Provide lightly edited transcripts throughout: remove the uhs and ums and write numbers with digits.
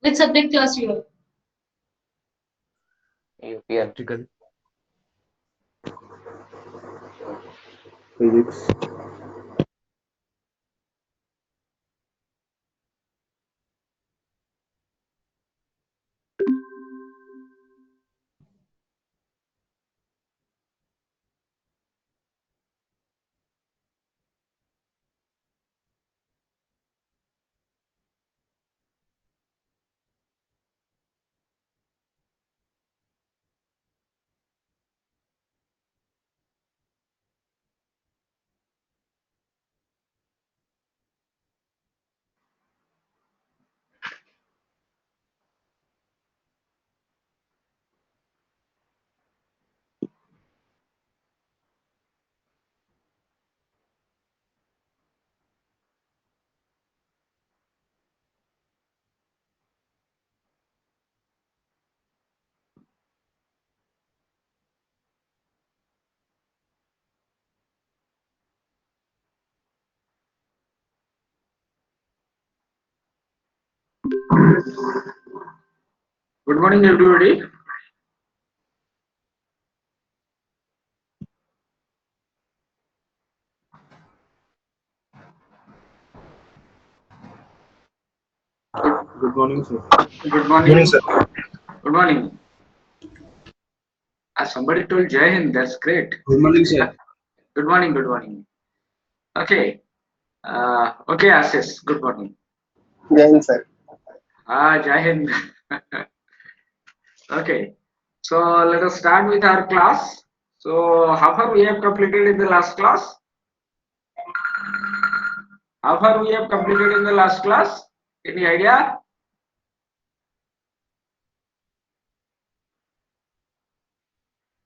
Which subject class you are? UPN. Practical. Physics. Good morning, everybody. Good morning, sir. Good Morning, morning. sir. Good morning. Somebody told Jai Hind. That's great. Good morning, sir. Good morning. Good morning. Okay. Okay, Assis. Good morning. Jai sir. Jai Hind. Okay. So let us start with our class. So how far we have completed in the last class? How far we have completed in the last class? Any idea?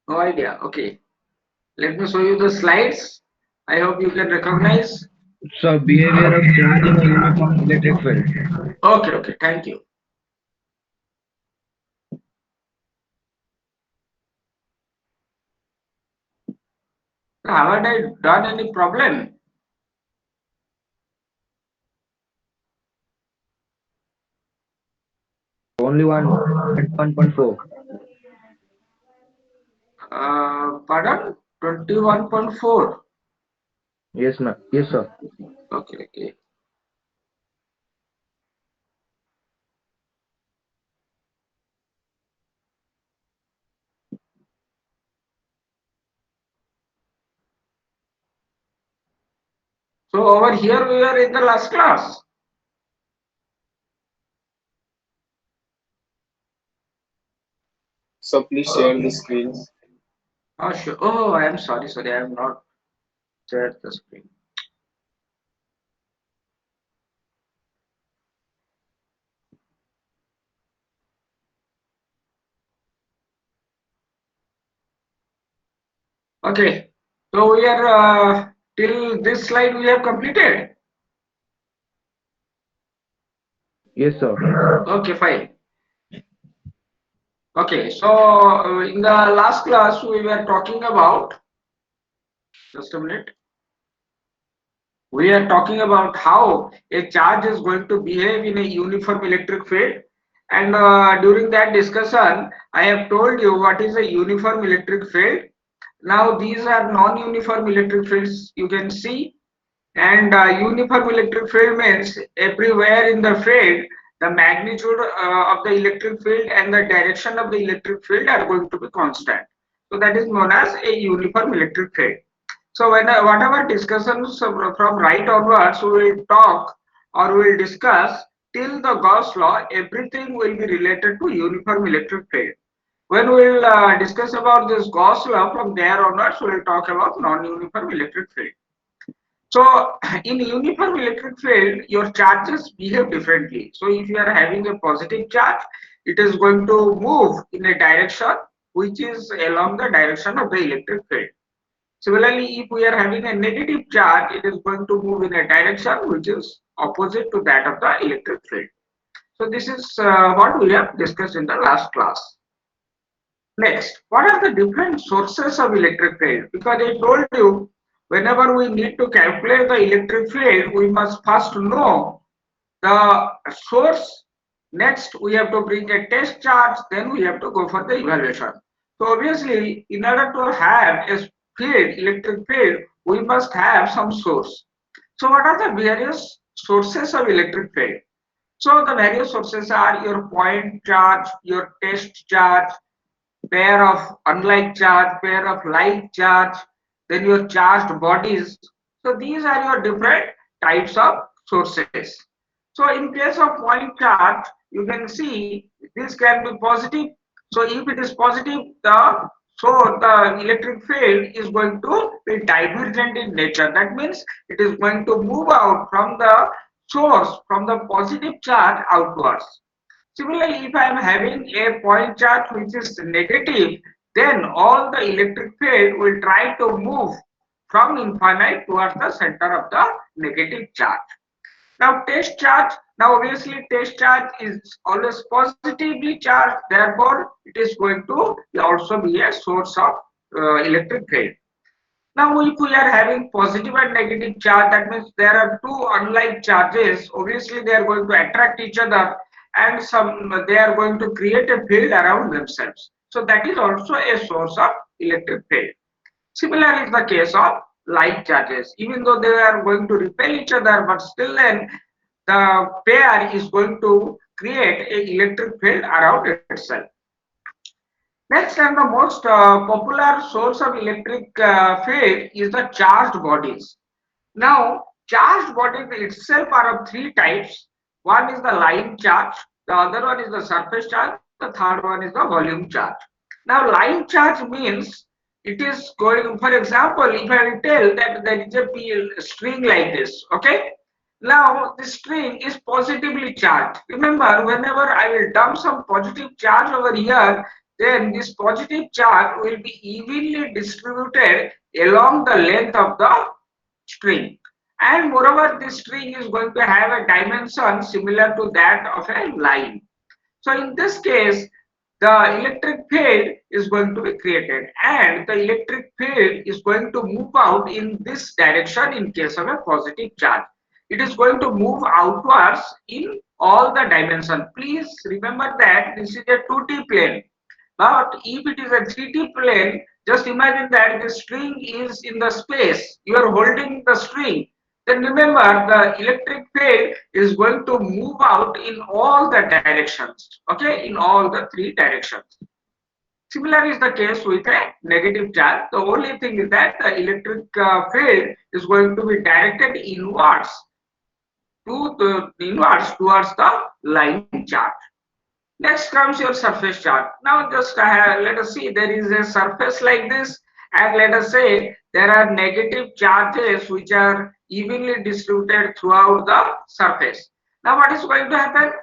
No idea. Okay. Let me show you the slides. I hope you can recognize. So, behavior of charge in a uniform electric field. Okay. Okay. Thank you. Haven't I done any problem? Only one at 1.4. Pardon? 21.4. Yes, ma'am. Yes, sir. Okay, okay. So over here we are in the last class. So please share the screen. Oh, sure. Oh, I am sorry, sorry. I am not shared the screen. Okay. So we are till this slide we have completed. Yes, sir. Okay, fine. Okay. So in the last class we were talking about. Just a minute. We are talking about how a charge is going to behave in a uniform electric field. And during that discussion, I have told you what is a uniform electric field. Now these are non-uniform electric fields you can see, and uniform electric field means everywhere in the field the magnitude of the electric field and the direction of the electric field are going to be constant. So that is known as a uniform electric field. So when whatever discussions from right onwards we will talk or we will discuss till the Gauss law, everything will be related to uniform electric field. When we will discuss about this Gauss law, from there onwards we will talk about non-uniform electric field. So in uniform electric field, your charges behave differently. So if you are having a positive charge, it is going to move in a direction which is along the direction of the electric field. Similarly, if we are having a negative charge, it is going to move in a direction which is opposite to that of the electric field. So this is what we have discussed in the last class. Next, what are the different sources of electric field? Because I told you, whenever we need to calculate the electric field, we must first know the source Next, we have to bring a test charge, then we have to go for the evaluation. So obviously, in order to have a field, electric field, we must have some source. So what are the various sources of electric field? So the various sources are your point charge, your test charge, pair of unlike charge, pair of like charge, then your charged bodies. So these are your different types of sources. So in case of point charge, you can see this can be positive. So if it is positive, the electric field is going to be divergent in nature. That means it is going to move out from the source, from the positive charge outwards. Similarly, if I am having a point charge which is negative, then all the electric field will try to move from infinite towards the center of the negative charge. Now test charge, now obviously test charge is always positively charged, therefore it is going to also be a source of electric field. Now if we are having positive and negative charge, that means there are two unlike charges, obviously they are going to attract each other and they are going to create a field around themselves. So that is also a source of electric field. Similar is the case of like charges. Even though they are going to repel each other, but still then the pair is going to create an electric field around itself. Next and the most popular source of electric field is the charged bodies. Now, charged bodies itself are of three types. One is the line charge, the other one is the surface charge, the third one is the volume charge. Now, line charge means it is going, for example, if I will tell that there is a string like this, okay? Now, this string is positively charged. Remember, whenever I will dump some positive charge over here, then this positive charge will be evenly distributed along the length of the string. And moreover, this string is going to have a dimension similar to that of a line. So in this case, the electric field is going to be created and the electric field is going to move out in this direction in case of a positive charge. It is going to move outwards in all the dimension. Please remember that this is a 2D plane. But if it is a 3D plane, just imagine that the string is in the space. You are holding the string. Then remember the electric field is going to move out in all the directions. Okay, in all the three directions. Similar is the case with a negative charge. The only thing is that the electric field is going to be directed inwards towards the line charge. Next comes your surface charge. Now just let us see, there is a surface like this and let us say there are negative charges which are evenly distributed throughout the surface. Now what is going to happen?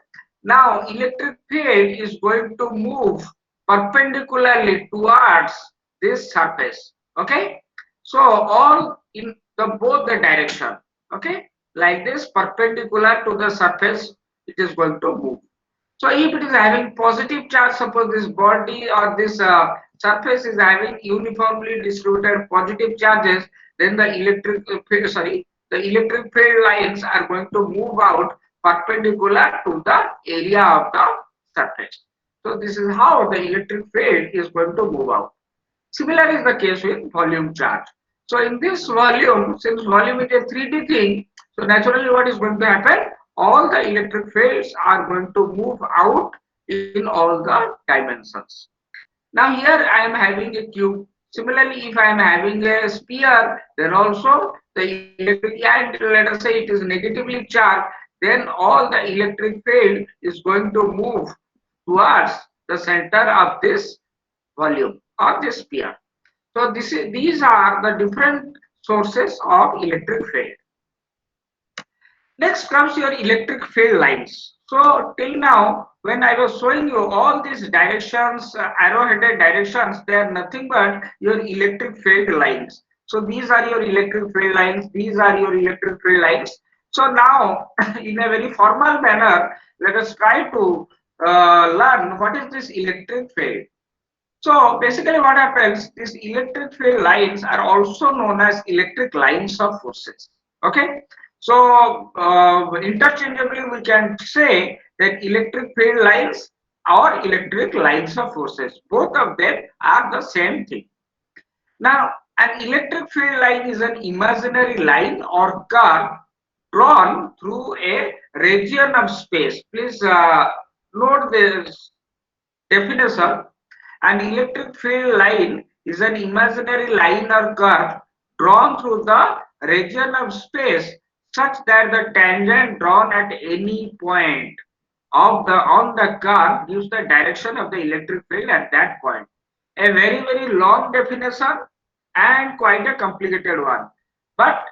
Now electric field is going to move perpendicularly towards this surface. Okay. So all in both the direction. Okay. Like this, perpendicular to the surface, it is going to move. So if it is having positive charge, suppose this body or this surface is having uniformly distributed positive charges, then the electric field lines are going to move out perpendicular to the area of the surface. So this is how the electric field is going to move out. Similar is the case with volume charge. So in this volume, since volume is a 3D thing, so naturally what is going to happen? All the electric fields are going to move out in all the dimensions. Now here I am having a cube. Similarly, if I am having a sphere, then also the electric, and let us say it is negatively charged, then all the electric field is going to move towards the center of this volume or this sphere. So these are the different sources of electric field. Next comes your electric field lines. So till now, when I was showing you all these directions, arrow-headed directions, they are nothing but your electric field lines. So these are your electric field lines. These are your electric field lines. So now, in a very formal manner, let us try to learn what is this electric field. So basically what happens, these electric field lines are also known as electric lines of forces. Okay. So interchangeably we can say then electric field lines or electric lines of forces. Both of them are the same thing. Now, an electric field line is an imaginary line or curve drawn through a region of space. Please note this definition. An electric field line is an imaginary line or curve drawn through the region of space such that the tangent drawn at any point of the on the curve gives the direction of the electric field at that point. A very long definition and quite a complicated one. But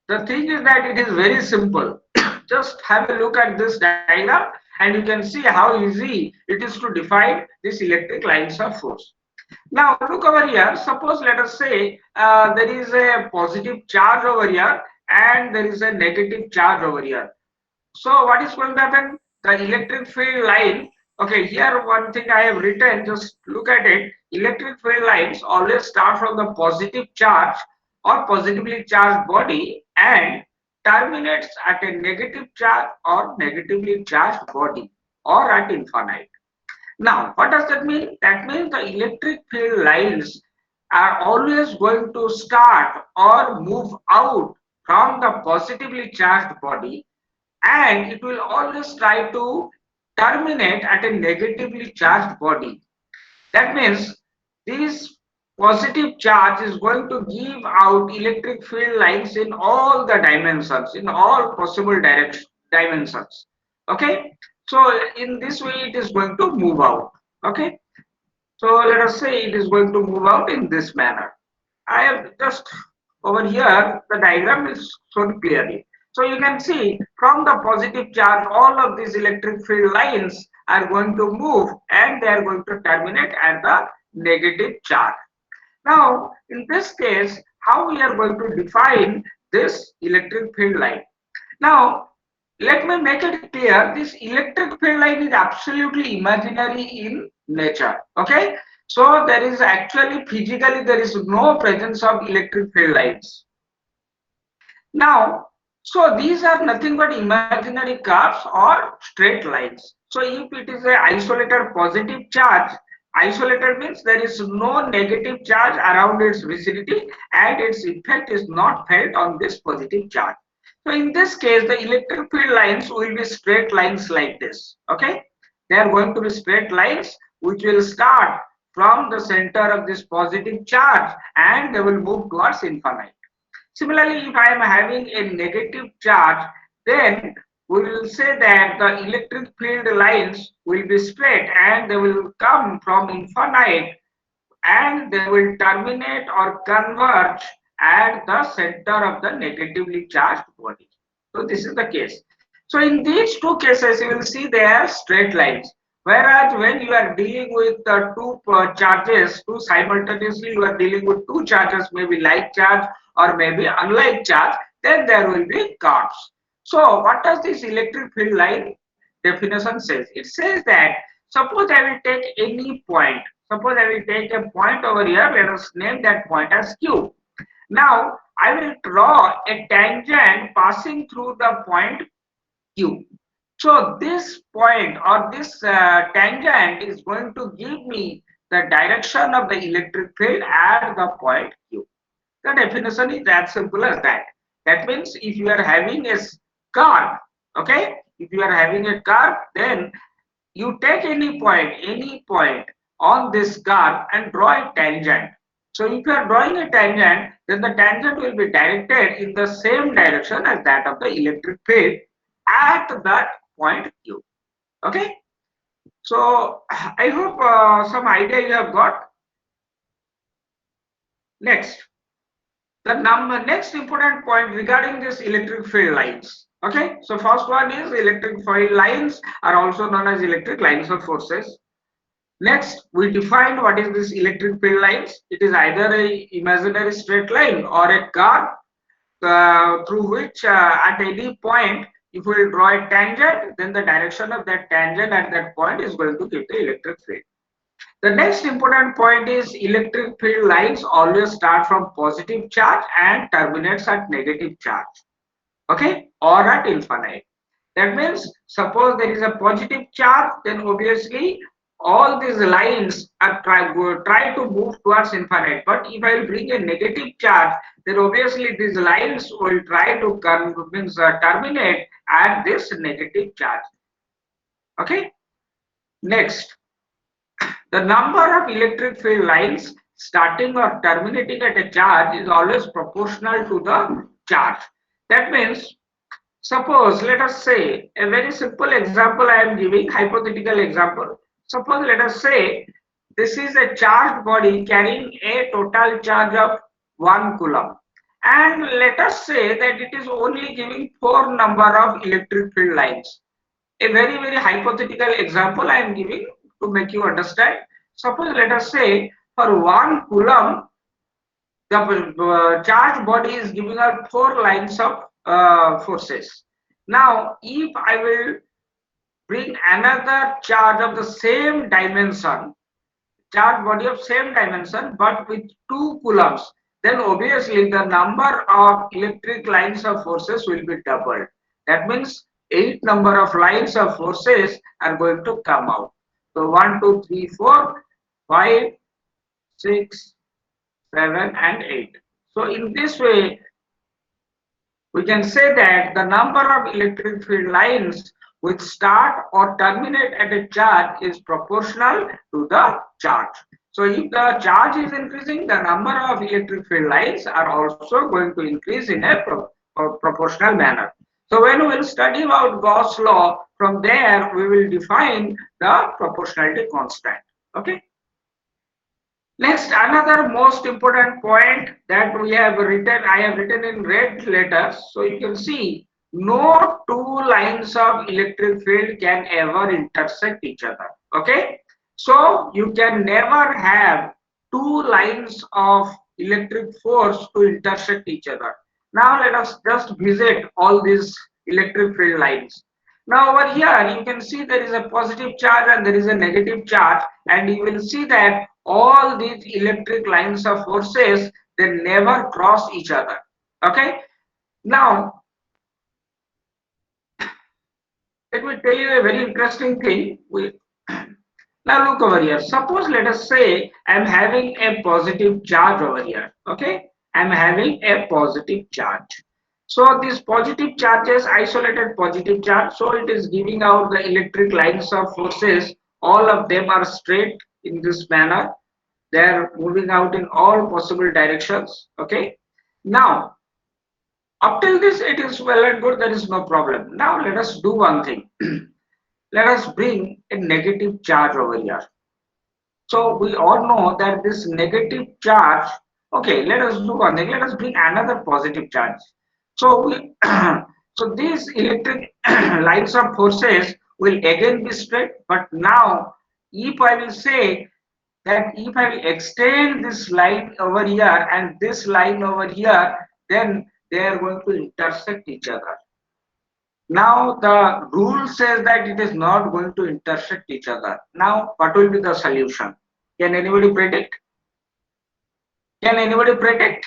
the thing is that it is very simple. Just have a look at this diagram and you can see how easy it is to define these electric lines of force. Now look over here. Suppose let us say there is a positive charge over here and there is a negative charge over here. So what is going to happen? The electric field line. Okay, here one thing I have written, just look at it. Electric field lines always start from the positive charge or positively charged body and terminates at a negative charge or negatively charged body or at infinite. Now, what does that mean? That means the electric field lines are always going to start or move out from the positively charged body, and it will always try to terminate at a negatively charged body. That means this positive charge is going to give out electric field lines in all the dimensions, in all possible dimensions. Okay, so in this way it is going to move out. Okay, so let us say it is going to move out in this manner. I have just over here the diagram is shown clearly. So you can see from the positive charge all of these electric field lines are going to move and they are going to terminate at the negative charge. Now in this case, how we are going to define this electric field line? Now let me make it clear, this electric field line is absolutely imaginary in nature. Okay, so there is actually physically there is no presence of electric field lines. Now, so these are nothing but imaginary curves or straight lines. So if it is an isolated positive charge, isolated means there is no negative charge around its vicinity and its effect is not felt on this positive charge. So in this case, the electric field lines will be straight lines like this. Okay, they are going to be straight lines which will start from the center of this positive charge and they will move towards infinite. Similarly, if I am having a negative charge, then we will say that the electric field lines will be straight and they will come from infinite and they will terminate or converge at the center of the negatively charged body. So this is the case. So in these two cases, you will see they are straight lines. Whereas when you are dealing with two charges, two simultaneously, you are dealing with two charges, maybe like charge or maybe unlike charge, then there will be curves. So what does this electric field line definition says? It says that suppose I will take any point. Suppose I will take a point over here. Let us name that point as Q. Now I will draw a tangent passing through the point Q. So this point or this tangent is going to give me the direction of the electric field at the point Q. The definition is as simple as that. That means if you are having a curve, okay, if you are having a curve, then you take any point on this curve and draw a tangent. So if you are drawing a tangent, then the tangent will be directed in the same direction as that of the electric field at that point Q. Okay, so I hope some idea you have got. Next, the next important point regarding this electric field lines. Okay, so first one is electric field lines are also known as electric lines of forces. Next, we defined what is this electric field lines. It is either a imaginary straight line or a curve through which at any point, if we draw a tangent, then the direction of that tangent at that point is going to give the electric field. The next important point is electric field lines always start from positive charge and terminates at negative charge. Okay, or at infinite. That means suppose there is a positive charge, then obviously all these lines are try to move towards infinite. But if I will bring a negative charge, then obviously these lines will try to terminate at this negative charge. Okay. Next, the number of electric field lines starting or terminating at a charge is always proportional to the charge. That means, suppose let us say a very simple example I am giving, hypothetical example. Suppose let us say this is a charged body carrying a total charge of 1 coulomb, and let us say that it is only giving 4 number of electric field lines. A very hypothetical example I am giving to make you understand. Suppose let us say for 1 coulomb the charged body is giving out 4 lines of forces. Now if I will bring another charge of the same dimension, charged body of same dimension but with 2 coulombs, then obviously the number of electric lines of forces will be doubled. That means 8 number of lines of forces are going to come out. So 1, 2, 3, 4, 5, 6, 7 and 8. So in this way we can say that the number of electric field lines which start or terminate at a charge is proportional to the charge. So if the charge is increasing, the number of electric field lines are also going to increase in a proportional manner. So when we will study about Gauss law, from there we will define the proportionality constant. Okay. Next, another most important point that we have written, I have written in red letters. So you can see no two lines of electric field can ever intersect each other. Okay. So you can never have two lines of electric force to intersect each other. Now let us just visit all these electric field lines. Now over here you can see there is a positive charge and there is a negative charge, and you will see that all these electric lines of forces, they never cross each other. Okay. Now let me tell you a very interesting thing. Now look over here. Suppose let us say I am having a positive charge over here. Okay. I am having a positive charge. So these positive charges, isolated positive charge, so it is giving out the electric lines of forces. All of them are straight in this manner. They are moving out in all possible directions. Okay. Now up till this it is well and good, there is no problem. Now let us do one thing. Let us bring a negative charge over here. So we all know that this negative charge, okay, let us do one thing. Let us bring another positive charge. So we so these electric lines of forces will again be straight, but now if I will say that if I will extend this line over here and this line over here, then they are going to intersect each other. Now the rule says that it is not going to intersect each other. Now what will be the solution? Can anybody predict? Can anybody predict?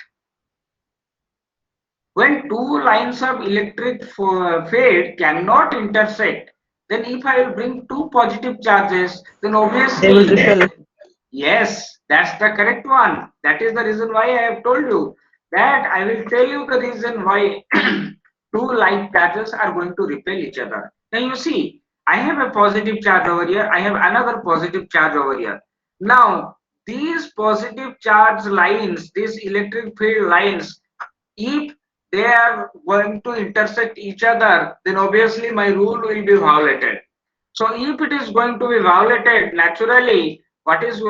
When two lines of electric field cannot intersect, then if I will bring two positive charges, then They will obviously, repel. yes, that's the correct one. That is the reason why I have told you that I will tell you the reason why two like charges are going to repel each other. Now you see, I have a positive charge over here, I have another positive charge over here. Now these positive charge lines, these electric field lines, if they are going to intersect each other, then obviously my rule will be violated. So if it is going to be violated, naturally, what is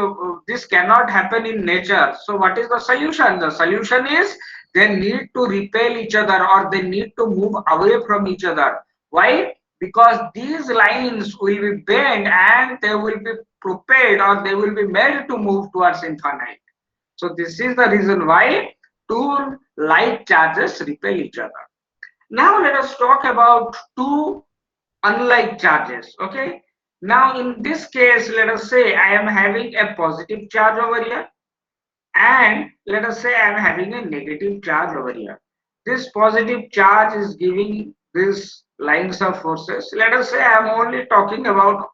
this cannot happen in nature. So what is the solution? The solution is they need to repel each other or they need to move away from each other. Why? Because these lines will be bent and they will be propelled or they will be made to move towards infinite. So this is the reason why two like charges repel each other. Now let us talk about two unlike charges. Okay. Now in this case, let us say I am having a positive charge over here, and let us say I am having a negative charge over here. This positive charge is giving these lines of forces. Let us say I am only talking about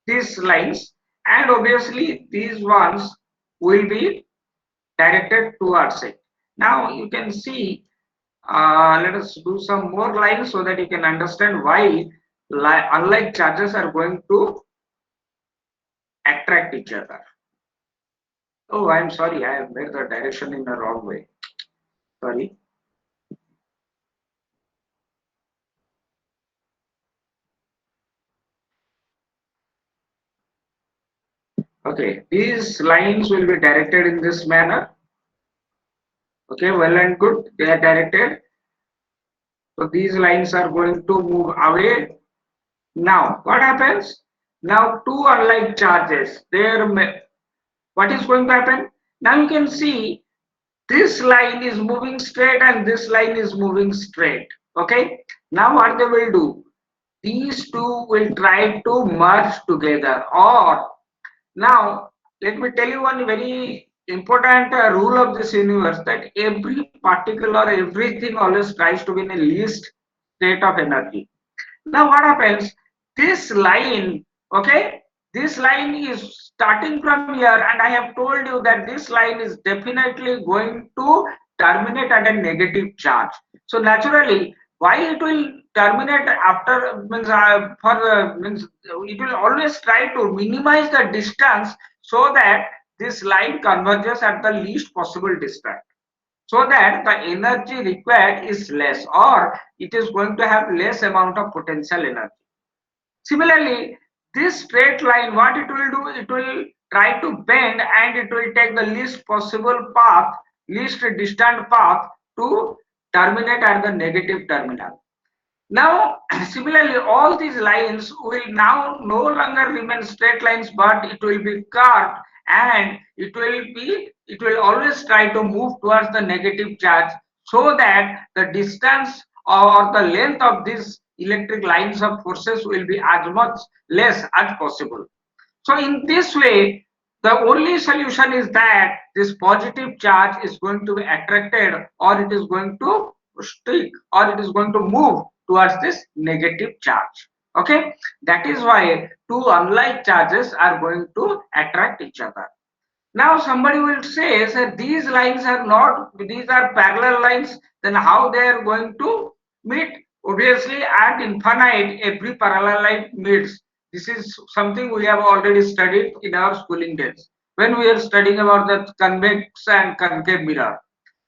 these lines, and obviously these ones will be directed towards it. Now you can see, let us do some more lines so that you can understand why unlike charges are going to attract each other. Oh, I'm sorry, I have made the direction in the wrong way. Sorry. Okay, these lines will be directed in this manner. Okay, well and good, they are directed. So these lines are going to move away. Now, what happens? Now, two unlike charges, what is going to happen? Now you can see this line is moving straight and this line is moving straight. Okay, now what they will do? These two will try to merge together, or now let me tell you one very important rule of this universe, that every particle or everything always tries to be in a least state of energy. Now what happens? This line, okay, this line is starting from here, and I have told you that this line is definitely going to terminate at a negative charge. So naturally, why it will terminate after means means it will always try to minimize the distance so that this line converges at the least possible distance, so that the energy required is less, or it is going to have less amount of potential energy. Similarly, this straight line, what it will do, it will try to bend and it will take the least possible path, least distant path to terminate at the negative terminal. Now, similarly, all these lines will now no longer remain straight lines, but it will be curved, and it will always try to move towards the negative charge, so that the distance or the length of these electric lines of forces will be as much less as possible. So in this way, the only solution is that this positive charge is going to be attracted, or it is going to stick, or it is going to move towards this negative charge. Okay, that is why two unlike charges are going to attract each other. Now somebody will say that these lines are not, these are parallel lines, then how they are going to meet? Obviously at infinite every parallel line meets. This is something we have already studied in our schooling days when we are studying about the convex and concave mirror.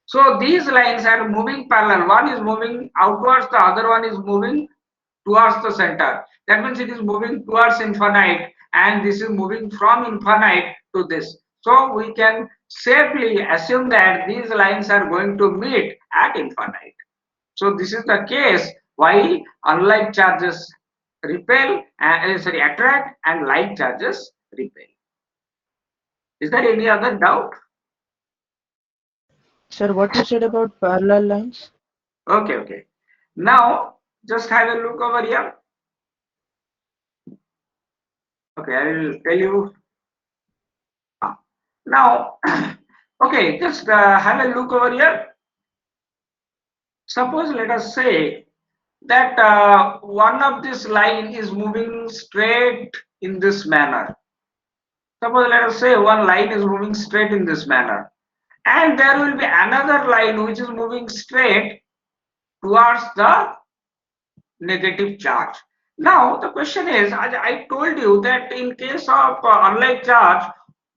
So these lines are moving parallel, one is moving outwards, the other one is moving towards the center. That means it is moving towards infinite, and this is moving from infinite to this. So we can safely assume that these lines are going to meet at infinite. So this is the case why unlike charges repel, sorry, attract, and like charges repel. Is there any other doubt? Sir, what you said about parallel lines? Okay, okay. Now just have a look over here. Okay, I will tell you. Now, okay, just have a look over here. Suppose let us say that one of this line is moving straight in this manner. Suppose let us say one line is moving straight in this manner, and there will be another line which is moving straight towards the negative charge. Now the question is, as I told you that in case of unlike charge,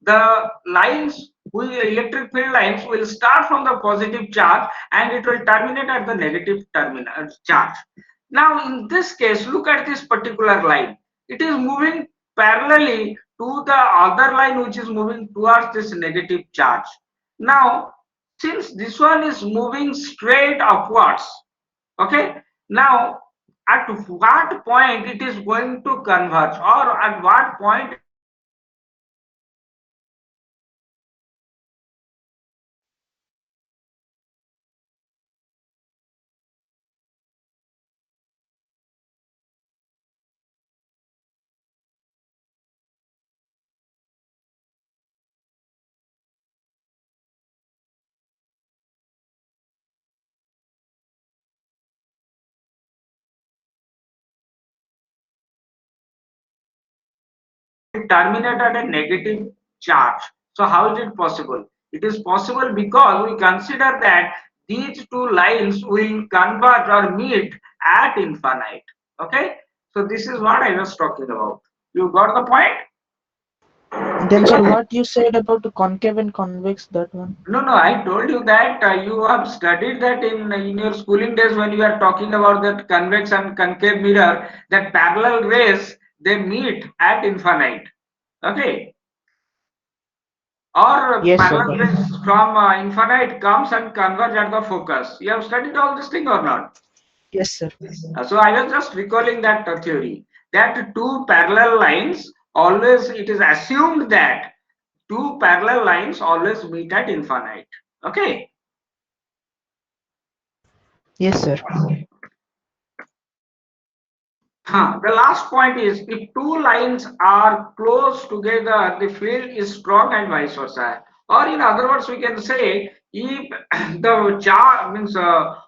the lines with electric field lines will start from the positive charge and it will terminate at the negative terminal charge. Now in this case, look at this particular line. It is moving parallelly to the other line which is moving towards this negative charge. Now since this one is moving straight upwards, okay, now at what point it is going to converge, or at what point terminate at a negative charge. So how is it possible? It is possible because we consider that these two lines will converge or meet at infinite. Okay, so this is what I was talking about. You got the point? Then, sir, what you said about the concave and convex, that one? No, I told you that you have studied that in your schooling days when you are talking about that convex and concave mirror, that parallel rays, they meet at infinite. Okay, or Yes, sir. parallel rays from infinite comes and converge at the focus. You have studied all this thing or not? Yes, sir. So I was just recalling that theory, that two parallel lines always, it is assumed that two parallel lines always meet at infinite. Okay. Yes, sir. The last point is, if two lines are close together, the field is strong and vice versa. Or in other words, we can say, if the charge means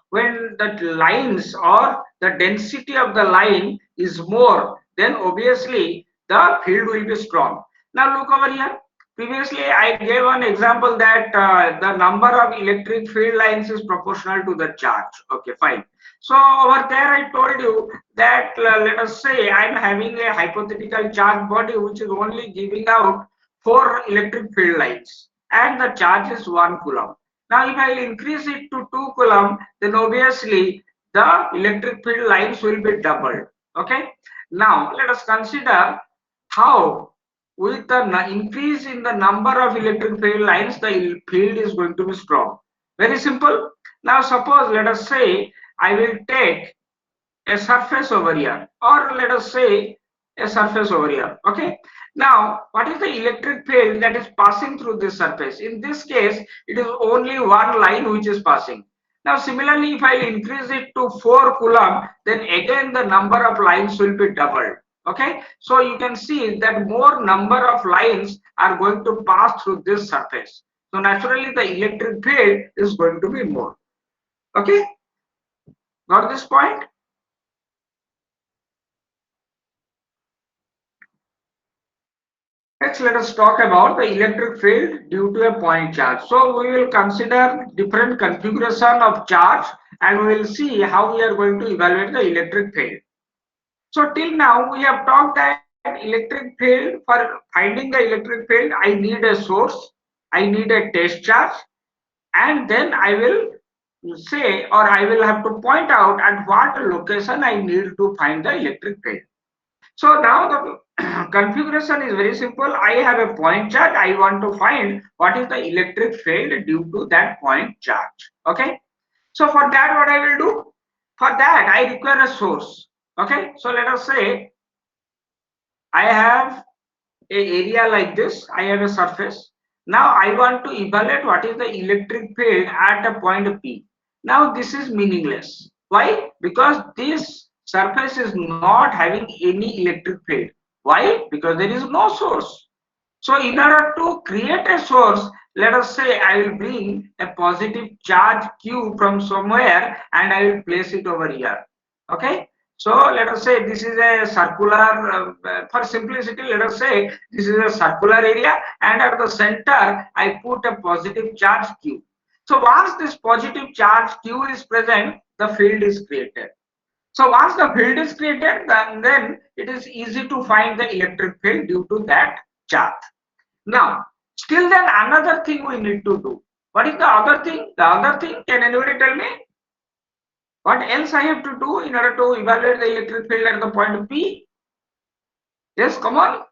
when the lines or the density of the line is more, then obviously the field will be strong. Now look over here. Previously, I gave an example that the number of electric field lines is proportional to the charge. Okay, fine. So over there, I told you that let us say I'm having a hypothetical charge body which is only giving out 4 electric field lines, and the charge is 1 coulomb. Now, if I increase it to 2 coulomb, then obviously the electric field lines will be doubled. Okay. Now, let us consider how, with the increase in the number of electric field lines, the field is going to be strong. Very simple. Now, suppose let us say I will take a surface over here, or let us say a surface over here. Okay. Now, what is the electric field that is passing through this surface? In this case, it is only one line which is passing. Now, similarly, if I increase it to 4 coulomb, then again the number of lines will be doubled. Okay. So you can see that more number of lines are going to pass through this surface. So naturally, the electric field is going to be more. Okay. Got this point? Next, let us talk about the electric field due to a point charge. So we will consider different configuration of charge, and we will see how we are going to evaluate the electric field. So till now we have talked that electric field, for finding the electric field, I need a source, I need a test charge, and then I will say, or I will have to point out at what location I need to find the electric field. So now the configuration is very simple. I have a point charge. I want to find what is the electric field due to that point charge. Okay. So for that, what I will do? For that, I require a source. Okay. So let us say I have a area like this. I have a surface. Now I want to evaluate what is the electric field at a point P. Now this is meaningless. Why? Because this surface is not having any electric field. Why? Because there is no source. So in order to create a source, let us say I will bring a positive charge Q from somewhere and I will place it over here. Okay. So let us say this is a circular, for simplicity, let us say this is a circular area, and at the center I put a positive charge Q. So once this positive charge Q is present, the field is created. So once the field is created, then it is easy to find the electric field due to that charge. Now, still then another thing we need to do. What is the other thing? The other thing, can anybody tell me? What else I have to do in order to evaluate the electric field at the point P? Yes, come on.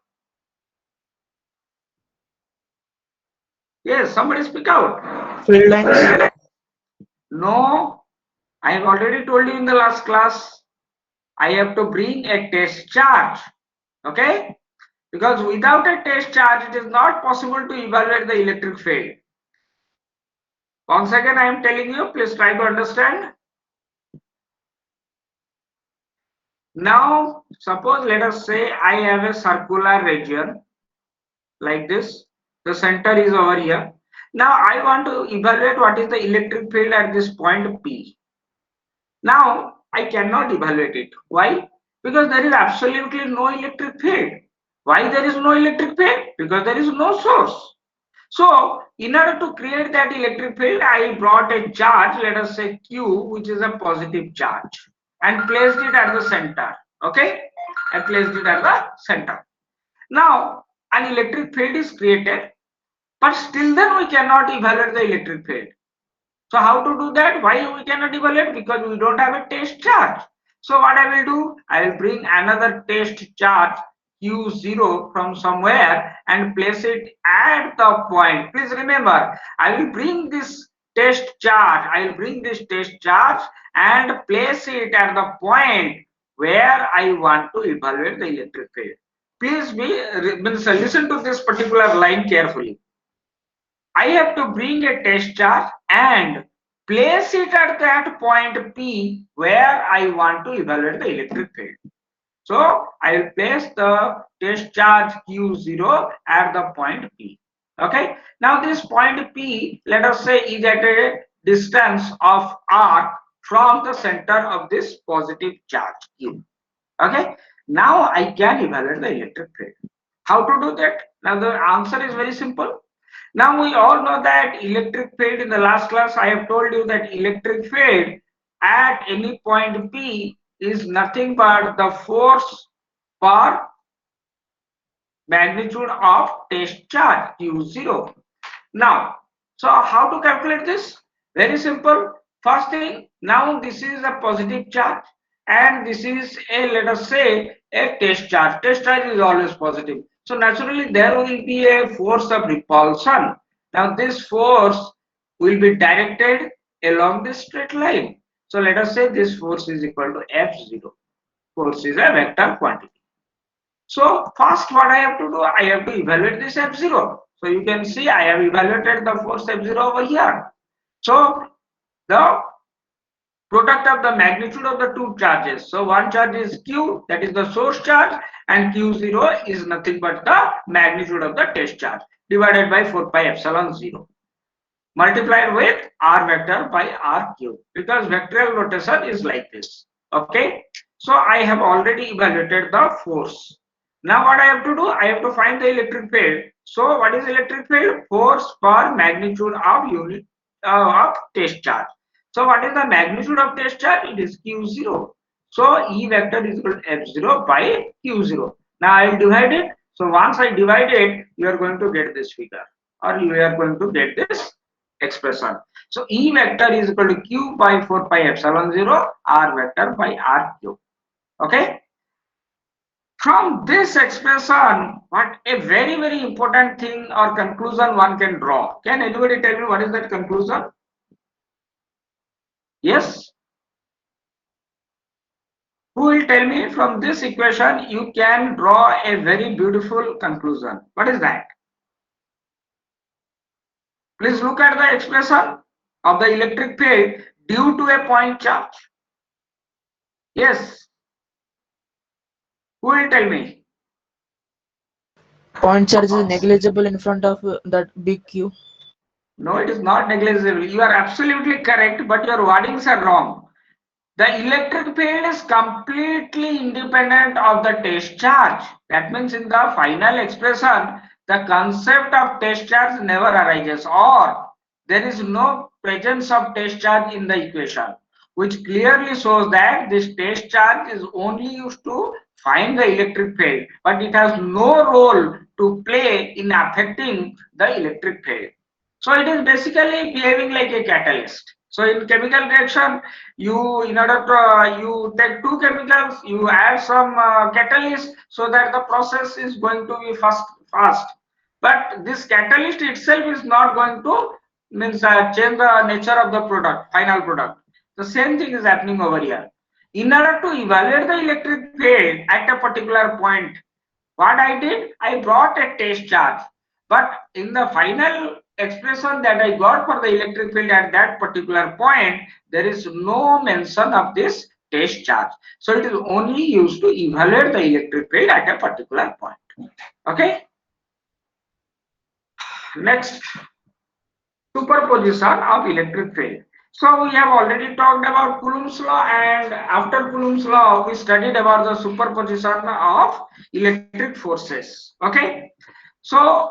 Yes, somebody speak out. Field lines. No, I have already told you in the last class. I have to bring a test charge. Okay? Because without a test charge, it is not possible to evaluate the electric field. Once again, I am telling you, please try to understand. Now, suppose let us say I have a circular region like this. The center is over here. Now, I want to evaluate what is the electric field at this point P. Now, I cannot evaluate it. Why? Because there is absolutely no electric field. Why there is no electric field? Because there is no source. So in order to create that electric field, I brought a charge, let us say Q, which is a positive charge, and placed it at the center. Okay, I placed it at the center. Now an electric field is created, but still then we cannot evaluate the electric field. So how to do that? Why we cannot evaluate? Because we don't have a test charge. So what I will do? I will bring another test charge Q0 from somewhere and place it at the point. Please remember, I will bring this test charge. I will bring this test charge and place it at the point where I want to evaluate the electric field. Please listen to this particular line carefully. I have to bring a test charge and place it at that point P where I want to evaluate the electric field. So I will place the test charge Q0 at the point P. Okay. Now this point P, let us say, is at a distance of R from the center of this positive charge Q. Okay. Now I can evaluate the electric field. How to do that? Now the answer is very simple. Now we all know that electric field, in the last class I have told you that electric field at any point P is nothing but the force per magnitude of test charge Q0. Now, so how to calculate this? Very simple. First thing, now this is a positive charge and this is a, let us say, a test charge. Test charge is always positive. So naturally there will be a force of repulsion. Now this force will be directed along this straight line. So let us say this force is equal to F0. Force is a vector quantity. So first what I have to do, I have to evaluate this F0. So you can see I have evaluated the force F0 over here. So the product of the magnitude of the two charges. So one charge is Q, that is the source charge, and Q0 is nothing but the magnitude of the test charge divided by 4 pi epsilon 0 multiplied with R vector by R cube, because vectorial notation is like this. Okay. So I have already evaluated the force. Now what I have to do? I have to find the electric field. So what is electric field? Force per magnitude of unit of test charge. So what is the magnitude of test charge? It is Q0. So E vector is equal to F0 by Q0. Now I will divide it. So once I divide it, you are going to get this figure, or you are going to get this expression. So E vector is equal to Q by 4 pi epsilon 0 R vector by R cube. Okay. From this expression, what a very important thing or conclusion one can draw. Can anybody tell me what is that conclusion? Yes? Who will tell me from this equation you can draw a very beautiful conclusion? What is that? Please look at the expression of the electric field due to a point charge. Yes. Who will tell me? Point charge is negligible in front of that big Q. No, it is not negligible. You are absolutely correct, but your wordings are wrong. The electric field is completely independent of the test charge. That means in the final expression, the concept of test charge never arises, or there is no presence of test charge in the equation, which clearly shows that this test charge is only used to find the electric field, but it has no role to play in affecting the electric field. So it is basically behaving like a catalyst. So in chemical reaction, you, in order to you take two chemicals, you add some catalyst so that the process is going to be fast. But this catalyst itself is not going to change the nature of the product, final product. The same thing is happening over here. In order to evaluate the electric field at a particular point, what I did, I brought a test charge, but in the final expression that I got for the electric field at that particular point, there is no mention of this test charge. So it is only used to evaluate the electric field at a particular point. Okay. Next, superposition of electric field. So we have already talked about Coulomb's law, and after Coulomb's law, we studied about the superposition of electric forces. Okay. So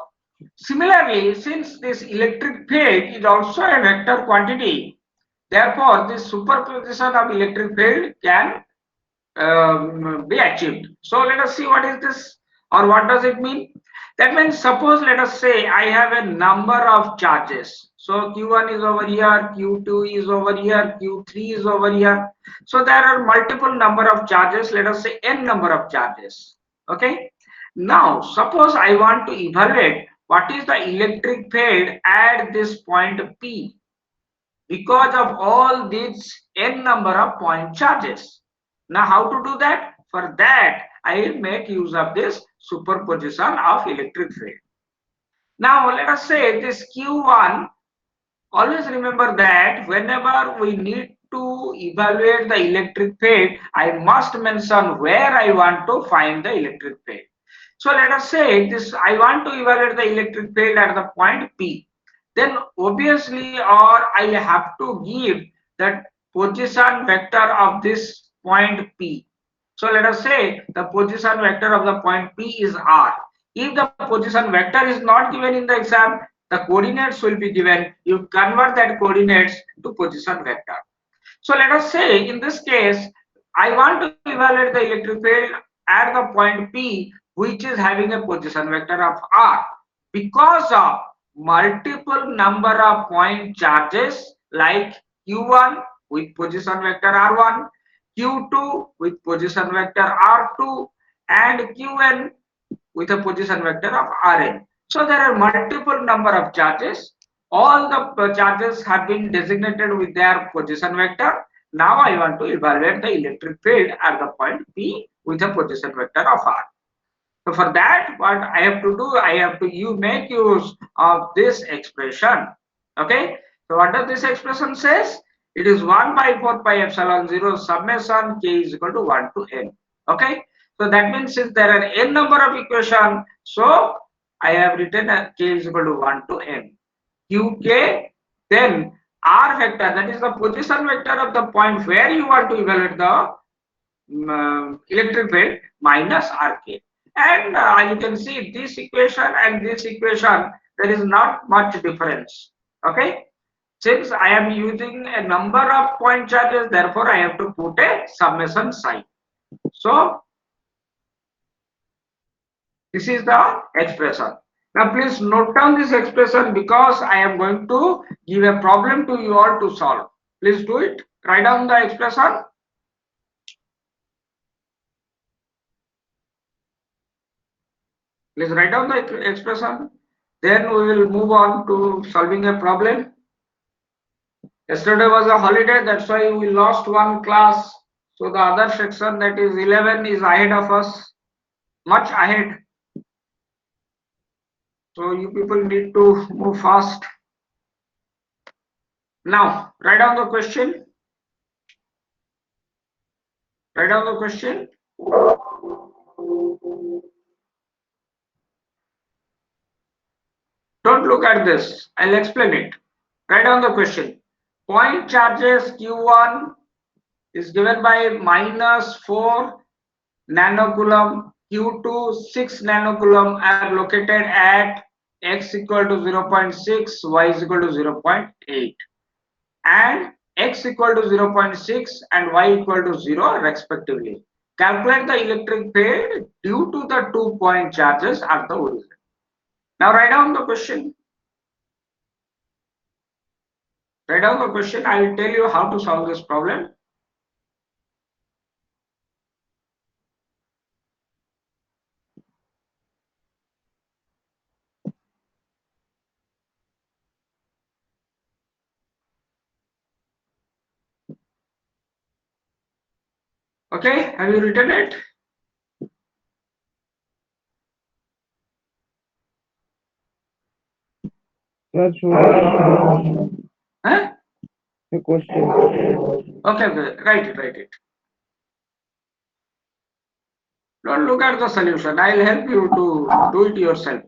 similarly, since this electric field is also a vector quantity, therefore this superposition of electric field can be achieved. So let us see what is this or what does it mean. That means suppose let us say I have a number of charges. So Q1 is over here, Q2 is over here, Q3 is over here. So there are multiple number of charges, let us say n number of charges. Okay. Now suppose I want to evaluate what is the electric field at this point P because of all these n number of point charges. Now how to do that? For that I will make use of this superposition of electric field. Now let us say this Q1, always remember that whenever we need to evaluate the electric field, I must mention where I want to find the electric field. So let us say this, I want to evaluate the electric field at the point P. Then obviously, or I have to give that position vector of this point P. So let us say the position vector of the point P is R. If the position vector is not given in the exam, the coordinates will be given. You convert that coordinates to position vector. So let us say in this case, I want to evaluate the electric field at the point P, which is having a position vector of R, because of multiple number of point charges like Q1 with position vector R1, Q2 with position vector R2, and Qn with a position vector of Rn. So there are multiple number of charges. All the charges have been designated with their position vector. Now I want to evaluate the electric field at the point P with a position vector of R. So for that, what I have to do, I have to make use of this expression. Okay. So what does this expression says? It is 1 by 4 pi epsilon 0 summation k is equal to 1 to n. Okay. So that means since there are n number of equation, so I have written k is equal to 1 to n. Qk, then r vector, that is the position vector of the point where you want to evaluate the electric field, minus rk. And you can see this equation and this equation, there is not much difference. Okay. Since I am using a number of point charges, therefore I have to put a summation sign. So this is the expression. Now please note down this expression because I am going to give a problem to you all to solve. Please do it. Write down the expression. Please write down the expression. Then we will move on to solving a problem. Yesterday was a holiday, that's why we lost one class. So the other section, that is 11, is ahead of us, much ahead. So you people need to move fast. Now, write down the question. Write down the question. Don't look at this. I'll explain it. Write down the question. Point charges Q1 is given by minus 4 nanocoulomb, Q2 6 nanocoulomb are located at x equal to 0.6, y is equal to 0.8, and x equal to 0.6 and y equal to 0 respectively. Calculate the electric field due to the 2 point charges at the origin. Now write down the question. Write down the question. I will tell you how to solve this problem. Okay, have you written it? Sir, sure. Huh? The question. Okay, write it, write it. Don't look at the solution. I'll help you to do it yourself.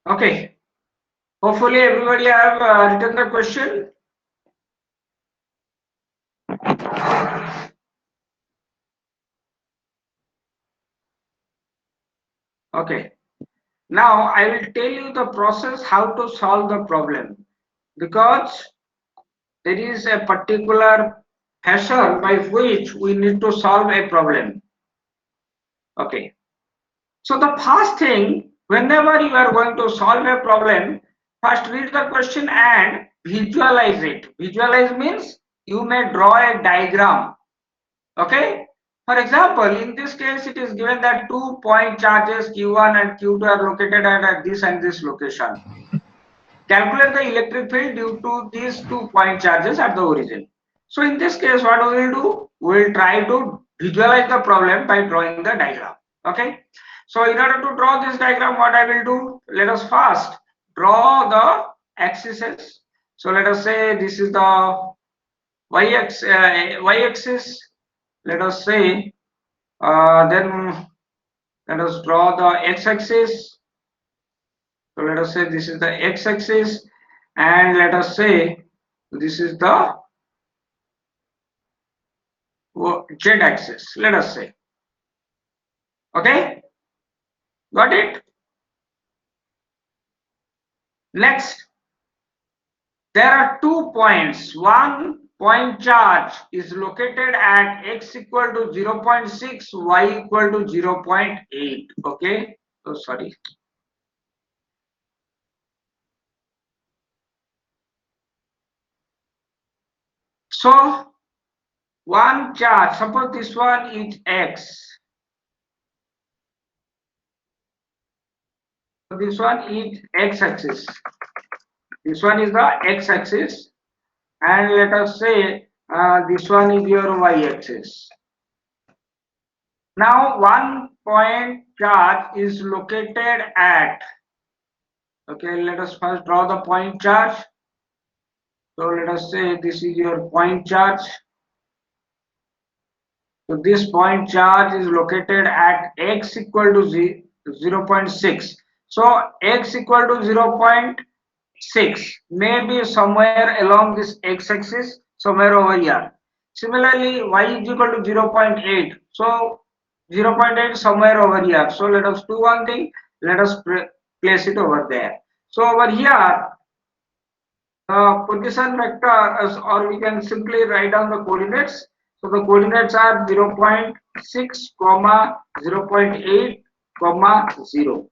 Okay. Hopefully everybody have written the question. Okay. Now I will tell you the process how to solve the problem, because there is a particular fashion by which we need to solve a problem. Okay. So the first thing, whenever you are going to solve a problem, first read the question and visualize it. Visualize means you may draw a diagram. Okay. For example, in this case, it is given that 2 point charges Q1 and Q2 are located at this and this location. Calculate the electric field due to these 2 point charges at the origin. So in this case, what we will do? We will try to visualize the problem by drawing the diagram. Okay. So in order to draw this diagram, what I will do? Let us first draw the axes. So let us say this is the y-axis. Let us say then let us draw the x-axis. So let us say this is the x-axis, and let us say this is the z-axis. Let us say. Okay, got it? Next, there are 2 points. 1 point charge is located at x equal to 0.6, y equal to 0.8. Okay, so sorry. So one charge, suppose this one is x. This one is x-axis. This one is the x-axis, and let us say this one is your y-axis. Now 1 point charge is located at, okay, let us first draw the point charge. So let us say this is your point charge. So this point charge is located at x equal to 0.6. So x equal to 0.6 may be somewhere along this x-axis, somewhere over here. Similarly, y is equal to 0.8. So 0.8 somewhere over here. So let us do one thing. Let us place it over there. So over here, the position vector is, or we can simply write down the coordinates. So the coordinates are 0.6, 0.8, 0.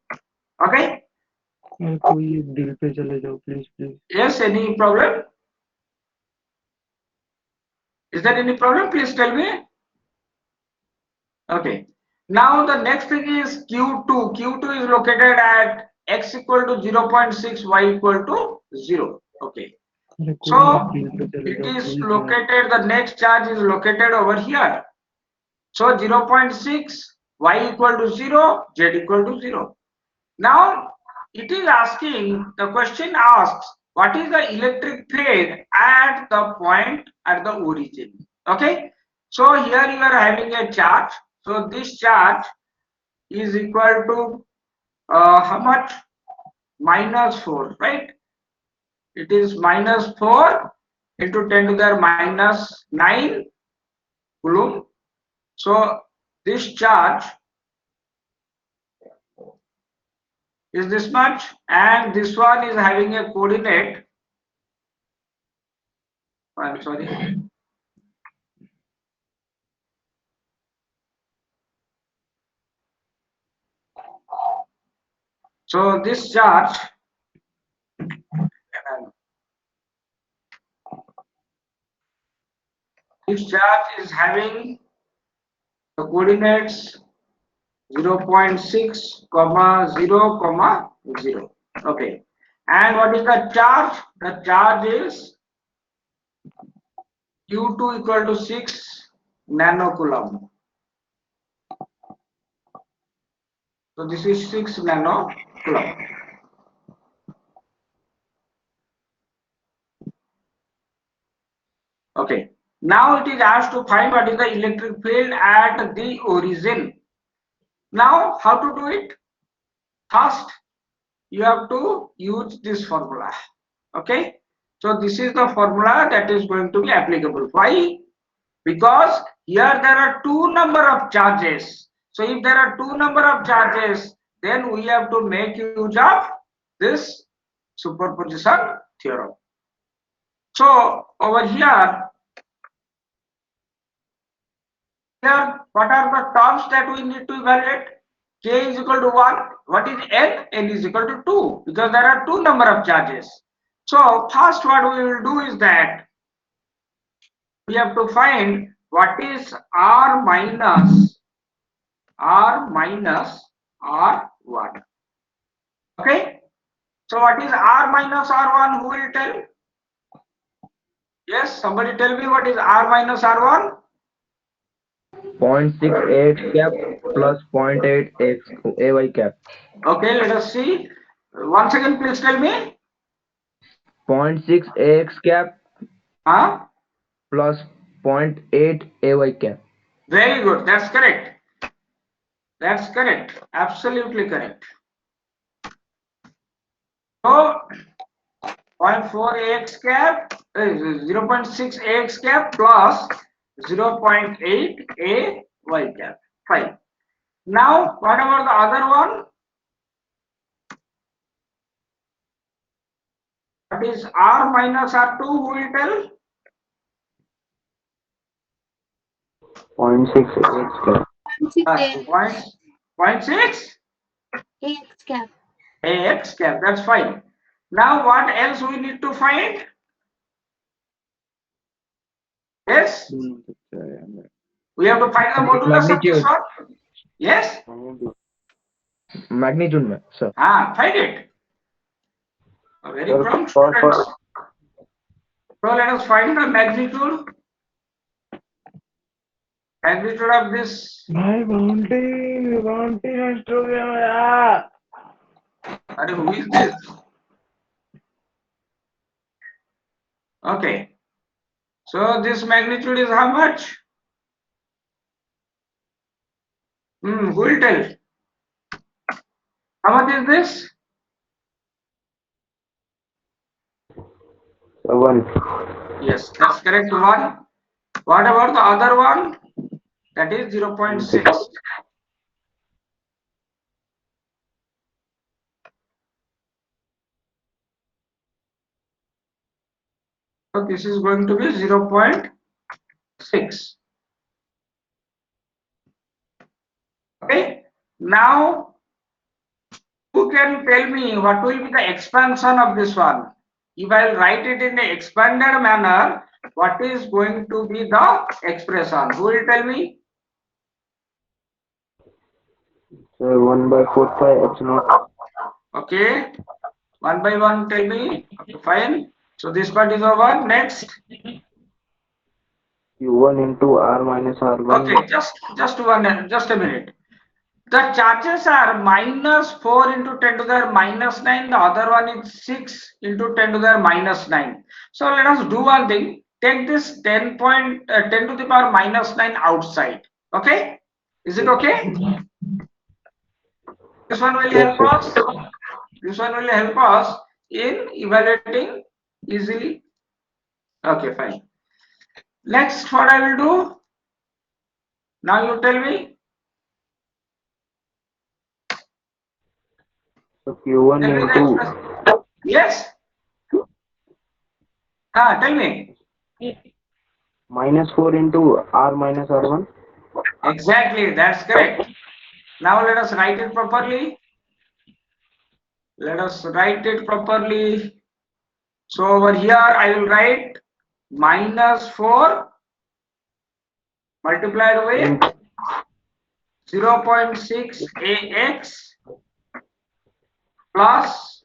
Okay. कोई एक deal पे चले जाओ please. Yes, any problem? Is there any problem? Please tell me. Okay. Now the next thing is Q2. Q2 is located at x equal to 0.6, y equal to 0. Okay. So it is located, the next charge is located over here. So 0.6, y equal to 0, z equal to 0. Now it is asking, the question asks, what is the electric field at the point at the origin? Okay. So here you are having a charge. So this charge is equal to how much? -4, right? It is -4 into 10 to the -9 coulomb. So this charge is this much, and this one is having a coordinate. I'm sorry. So this charge is having the coordinates 0.6, 0, 0. Okay. And what is the charge? The charge is Q2 equal to 6 nanocoulomb. So this is 6 nanocoulomb. Okay. Now it is asked to find what is the electric field at the origin. Now how to do it? First, you have to use this formula. Okay, so this is the formula that is going to be applicable. Why? Because here there are two number of charges. So if there are two number of charges, then we have to make use of this superposition theorem. So over here what are the terms that we need to evaluate? K is equal to 1. What is N? N is equal to 2, because there are two number of charges. So first what we will do is that we have to find what is R minus R1. Okay, so what is R minus R1? Who will tell? Yes, somebody tell me what is R minus R1? 0.6 cap plus 0.8 x ay cap. Okay, let us see. Once again, please tell me. 0.6 x cap Huh? plus 0.8 ay cap. Very good. That's correct. That's correct. Absolutely correct. So 0.4 AX cap, 0.6 AX cap plus 0.8 AY cap. Fine. Now, what about the other one? What is R minus R2? Who will tell? 0.6 x cap. 0.6 AX cap. AX cap. That's fine. Now, what else we need to find? Yes, we have to find the modulus of this one. Yes. Magnitude, sir. Find it. A very prompt students. So let us find the magnitude of this. Who is this? Okay. So this magnitude is how much? Who will tell? How much is this? 1. Yes, that's correct. 1. What about the other one? That is 0.6. So this is going to be 0.6. Okay. Now, who can tell me what will be the expansion of this one? If I will write it in the expanded manner, what is going to be the expression? Who will tell me? So 1 by 4 pi epsilon. Okay. 1 by 1 tell me. Okay, fine. So this part is over. Next. Q1 into R minus R1. Okay, just a minute. The charges are minus 4 into 10 to the minus 9. The other one is 6 into 10 to the minus 9. So let us do one thing. Take this 10 to the power minus 9 outside. Okay? Is it okay? This one will help us. This one will help us in evaluating easily. Okay, fine. Next, what I will do? Now you tell me. So Q1 Tell me the into expression. Yes. Tell me. minus 4 into R minus R1. Exactly, that's correct. Now let us write it properly. Let us write it properly. So over here I will write minus 4 multiplied with 0.6 AX plus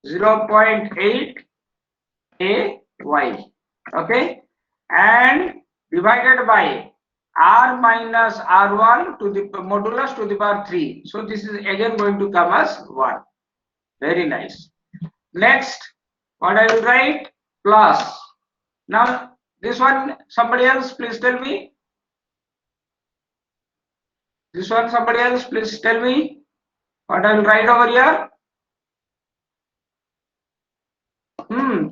0.8 AY. Okay, and divided by R minus R1 to the modulus to the power 3. So this is again going to come as 1. Very nice. Next, what I will write? Plus. Now this one, somebody else please tell me. This one, somebody else please tell me. What I will write over here?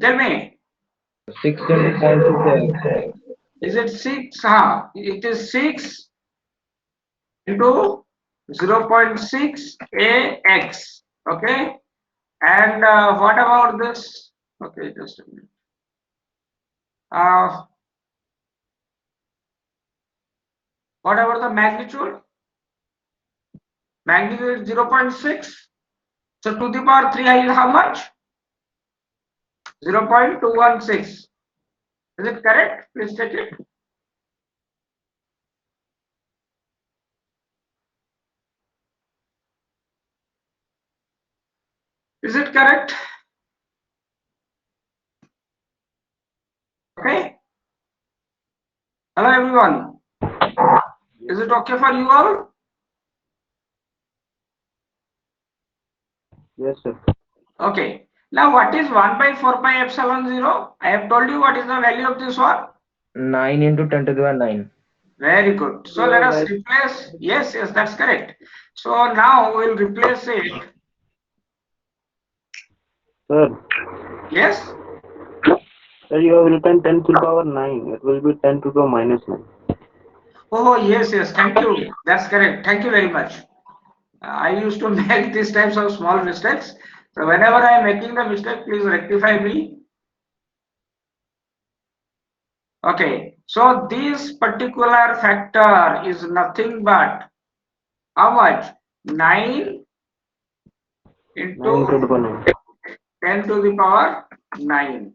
Tell me. 6 into 0.6x. Is it 6? It is 6 into 0.6 ax. Okay. And what about this? Okay, just a minute. What about the magnitude? Magnitude is 0.6. So to the power 3 is how much? 0.216. Is it correct? Please check it. Is it correct? Okay. Hello everyone. Is it okay for you all? Yes, sir. Okay. Now what is 1 by 4 pi epsilon 0? I have told you what is the value of this one. 9 into 10 to the power 9. Very good. So let us replace. Yes, that's correct. So now we will replace it. Sir. Yes. Sir, you have written 10 to the power 9. It will be 10 to the minus 9. Oh, yes. Thank you. That's correct. Thank you very much. I used to make these types of small mistakes. So whenever I am making the mistake, please rectify me. Okay. So this particular factor is nothing but how much? 9 9 to the into power 9. 10 to the power 9.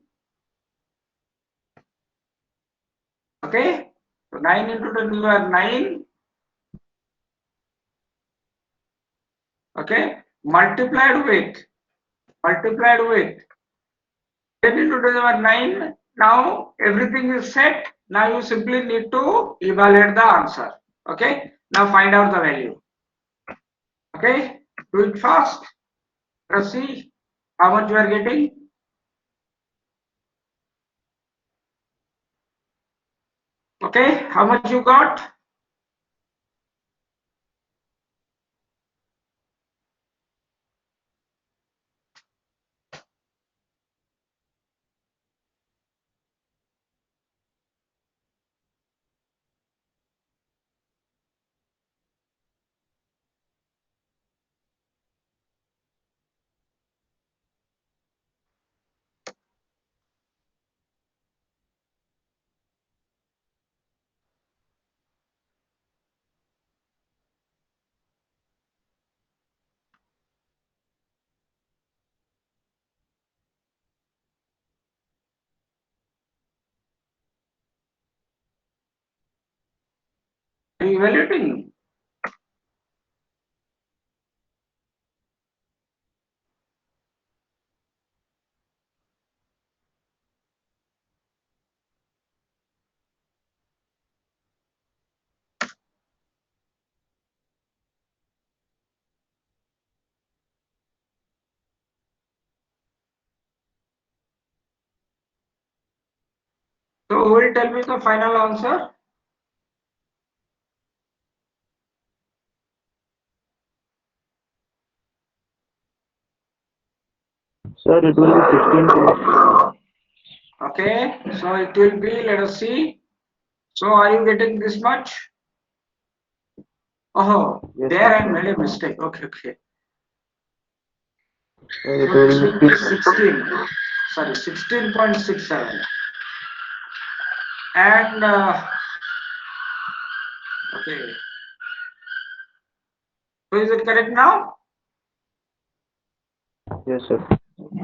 Okay. So 9 into 10 to the power 9. Okay. Multiplied with 10 into 10 to the power 9. Now everything is set. Now you simply need to evaluate the answer. Okay. Now find out the value. Okay. Do it fast. Let's see how much you are getting. Okay. How much you got? Are you evaluating? So who will tell me the final answer? Sir, it will be 16. Okay, so it will be, let us see. So are you getting this much? Oh, Yes, there sir. I made a mistake. Okay. Sir, it So this will will be be 16. Sorry, 16.67. And okay. So is it correct now? Yes, sir.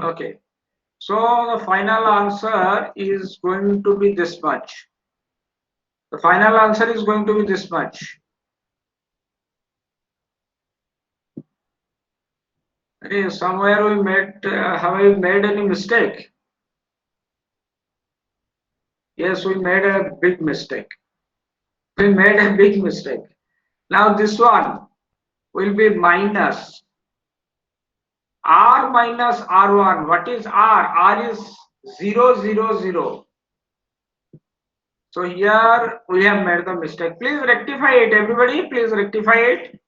Okay. So the final answer is going to be this much. The final answer is going to be this much. Okay, somewhere we made, have I made any mistake? Yes, we made a big mistake. We made a big mistake. Now this one will be minus R minus R1. What is R? R is 0, 0, 0. So here we have made the mistake. Please rectify it, everybody. Please rectify it.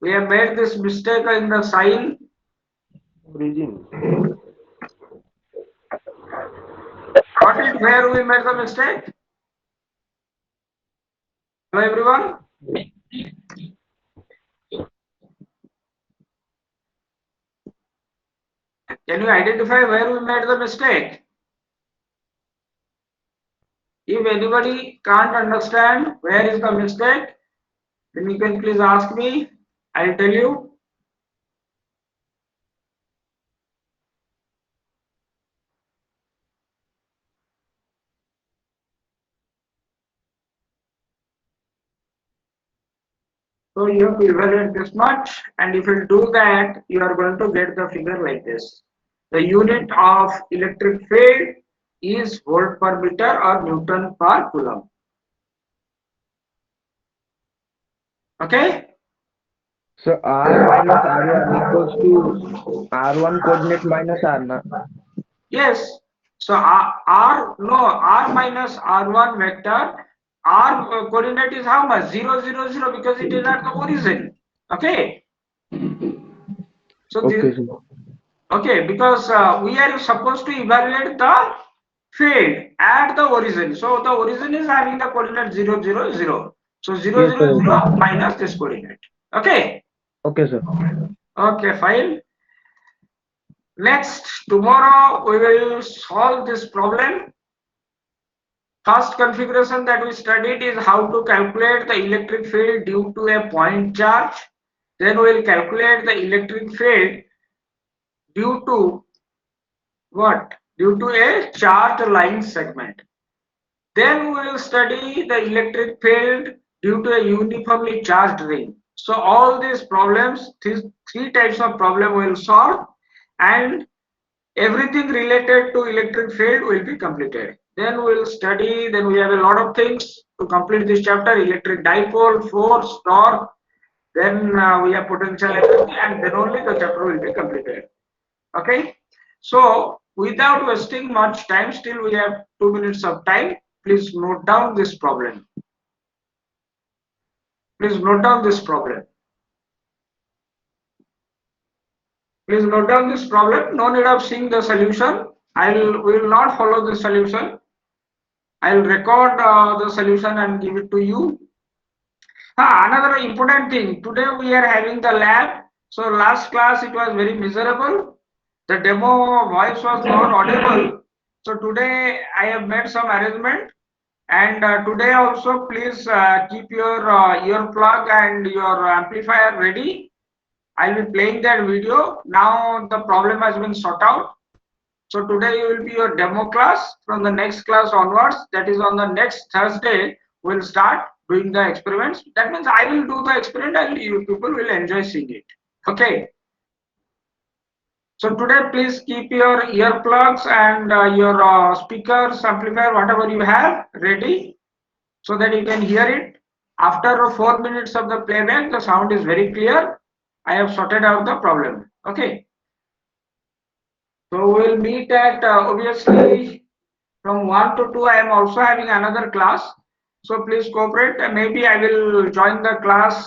We have made this mistake in the sign. Origin. Got it? Where we made the mistake? Hello everyone. Can you identify where we made the mistake? If anybody can't understand where is the mistake, then you can please ask me. I'll tell you. So you have to evaluate this much, and if you do that, you are going to get the figure like this. The unit of electric field is volt per meter or Newton per coulomb. Okay? So R minus R1 equals to R1 coordinate minus R na? Yes. So R minus R1 vector, R coordinate is how much? 0, 0, 0 because it is at the origin. Okay. So Okay, this, sir. okay, because we are supposed to evaluate the field at the origin. So the origin is having the coordinate 0, 0, 0. So 0, Yes, 0, sir. 0 minus this coordinate. Okay. Okay, sir. Okay, fine. Next, tomorrow we will solve this problem. First configuration that we studied is how to calculate the electric field due to a point charge. Then we will calculate the electric field due to what? Due to a charged line segment. Then we will study the electric field due to a uniformly charged ring. So all these problems, these three types of problem we will solve, and everything related to electric field will be completed. Then we will study, then we have a lot of things to complete this chapter: electric dipole, force, torque, then we have potential energy, and then only the chapter will be completed. Okay, so without wasting much time, still we have 2 minutes of time. Please note down this problem. Please note down this problem. Please note down this problem. No need of seeing the solution. We will not follow the solution. I will record the solution and give it to you. Another important thing. Today we are having the lab. So last class it was very miserable. The demo voice was not audible. So today I have made some arrangement. And today also please keep your ear plug and your amplifier ready. I'll be playing that video. Now the problem has been sorted out. So today will be your demo class. From the next class onwards, that is on the next Thursday, we'll start doing the experiments. That means I will do the experiment and you people will enjoy seeing it. Okay. So today please keep your earplugs and your speakers, amplifier, whatever you have ready so that you can hear it. After 4 minutes of the playback, the sound is very clear. I have sorted out the problem. Okay. So we'll meet at obviously from 1 to 2. I am also having another class. So please cooperate. Maybe I will join the class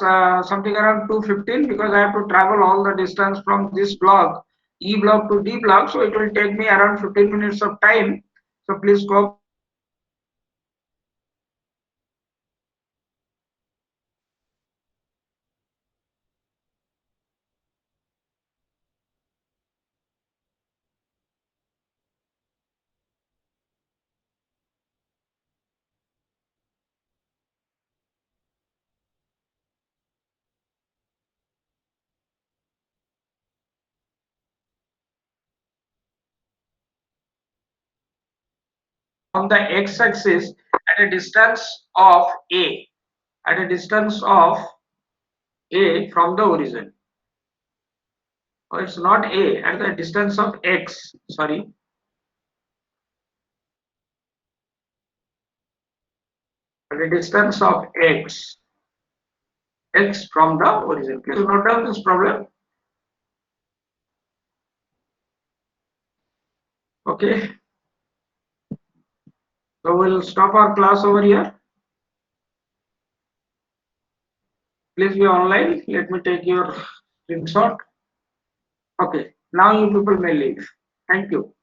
something around 2:15 because I have to travel all the distance from this block, E block to D block. So it will take me around 15 minutes of time. So please cooperate. On the x-axis at a distance of a, at a distance of a from the origin. Oh, it's not a, at the distance of x, sorry, at a distance of x from the origin. Please note down this problem. Okay, so we'll stop our class over here. Please be online. Let me take your screenshot. Okay, now you people may leave. Thank you.